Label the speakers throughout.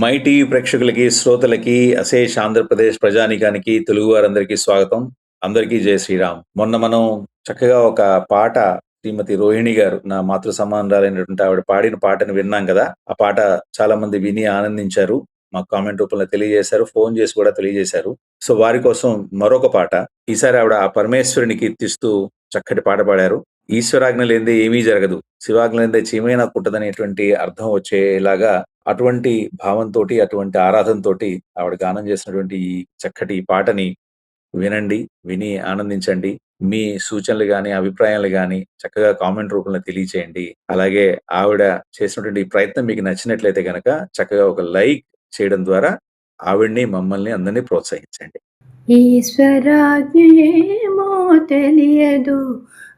Speaker 1: My TV ప్రేక్షకులకి, శ్రోతలకి, అశేష్ ఆంధ్రప్రదేశ్ ప్రజానీకానికి, తెలుగు వారందరికీ స్వాగతం. అందరికీ జై శ్రీరామ్. మొన్న మనం చక్కగా ఒక పాట శ్రీమతి రోహిణి గారు, నా మాతృ సమానురాలైనటువంటి ఆవిడ పాడిన పాటను విన్నాం కదా. ఆ పాట చాలా మంది విని ఆనందించారు, మాకు కామెంట్ రూపంలో తెలియజేశారు, ఫోన్ చేసి కూడా తెలియజేశారు. సో వారి కోసం మరొక పాట. ఈసారి ఆవిడ ఆ పరమేశ్వరుని కీర్తిస్తూ చక్కటి పాట పాడారు. ఈశ్వరాజ్ఞ లేనిదే ఏమీ జరగదు, శివాజ్ఞ లేనిదే చీమైనా కుట్టదనేటువంటి అర్థం వచ్చేలాగా అటువంటి భావంతో, అటువంటి ఆరాధనతో ఆవిడ గానం చేసినటువంటి ఈ చక్కటి పాటని వినండి, విని ఆనందించండి. మీ సూచనలు గాని, అభిప్రాయాలు గాని చక్కగా కామెంట్ రూపంలో తెలియచేయండి. అలాగే ఆవిడ చేసినటువంటి ఈ ప్రయత్నం మీకు నచ్చినట్లయితే గనక చక్కగా ఒక లైక్ చేయడం ద్వారా ఆవిడ్ని, మమ్మల్ని అందరినీ ప్రోత్సహించండి.
Speaker 2: ఈశ్వరాజ్ఞయేమో తెలియదు,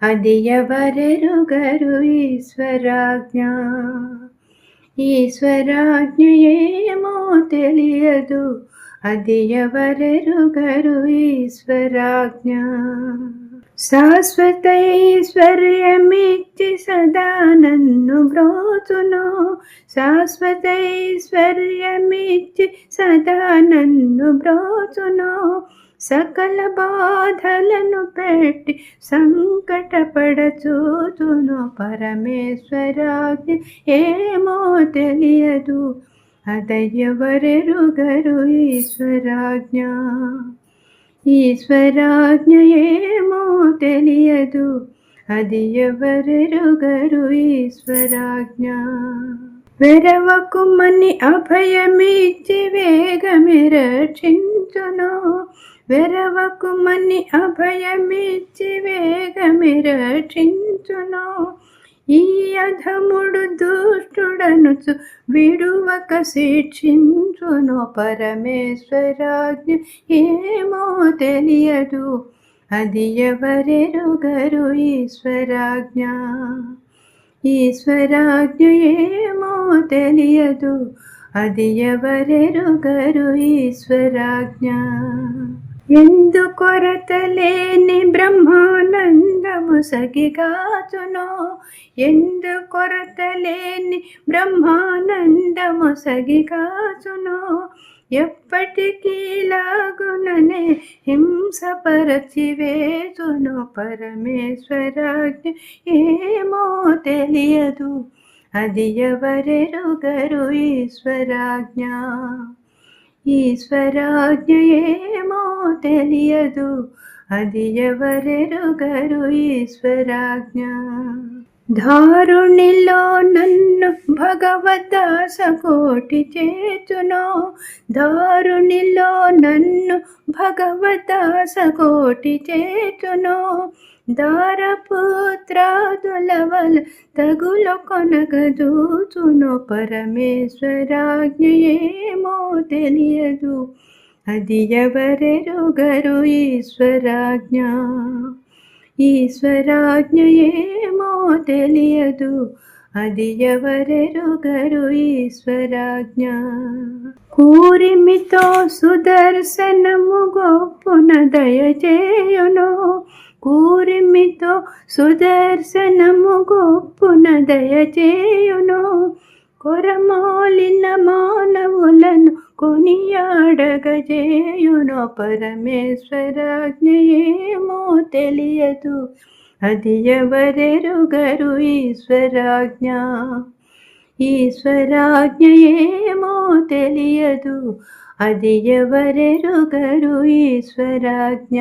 Speaker 2: అది ఎవరెరుగరు ఈశ్వరాజ్ఞ. ఈశ్వరాజ్ఞయేమో తెలియదు, అది ఎవరెరుగరు ఈశ్వరాజ్ఞ. శాశ్వతైశ్వర్యమిచ్చి సదా నన్ను బ్రోచును, శాశ్వతైశ్వర్యమిచ్చి సదా నన్ను బ్రోచును. సకల బాధలను పెట్టి సంకటపడచూచును, పరమేశ్వరాజ్ఞ ఏమో తెలియదు, అదెవరెరుగరు ఈశ్వరాజ్ఞ. ఈశ్వరాజ్ఞ ఏమో తెలియదు, అది ఎవరెరుగరు ఈశ్వరాజ్ఞ. వెరవకుమని అభయమిచ్చి వేగమి రక్షించును, వెరవకుమని అభయమిచ్చి వేగమి రక్షించును. ఈ అధముడు దుష్టుడనుచు విడువక శిక్షించును, పరమేశ్వరాజ్ఞ ఏమో తెలియదు, అది ఎవరెరుగరు ఈశ్వరాజ్ఞ. ఈశ్వరాజ్ఞ ఏమో తెలియదు, అది ఎవరెరుగరు ఈశ్వరాజ్ఞ. ఎందు కొరత లేని బ్రహ్మానందము సగిగాచును, ఎందు కొరత లేని బ్రహ్మానందము సగిగాచును. ఎప్పటికీ లాగుననే హింసపరచి వేచును, పరమేశ్వరాజ్ఞ ఏమో తెలియదు, అది ఎవరెరుగరు ఈశ్వరాజ్ఞ. ఈశ్వరాజ్ఞ ఏమో తెలియదు, అది ఎవరెరుగరు ఈశ్వరాజ్ఞ. ధారుణిలో నన్ను భగవద్దాస కోటి చేచును, ధారుణిలో నన్ను భగవద్దాస కోటి చేచును. దారపుత్రాదుల వల తగులు కొనగదూచును, పరమేశ్వరాజ్ఞ ఏమో తెలియదు, అది ఎవరెరుగరు ఈశ్వరాజ్ఞ. ఈశ్వరాజ్ఞ ఏమో తెలియదు, అది ఎవరెరుగరు ఈశ్వరాజ్ఞ. కూరిమితో సుదర్శనము గొప్పున దయచేయును, కూరిమితో సుదర్శనము గొప్పున దయచేయును. కొరమాలిన మానవులను కొనియాడగజేయును, పరమేశ్వరాజ్ఞ ఏమో తెలియదు, అది ఎవరెరుగరు ఈశ్వరాజ్ఞ. ఈశ్వరాజ్ఞ ఏమో తెలియదు, అది ఎవరెరుగరు ఈశ్వరాజ్ఞ.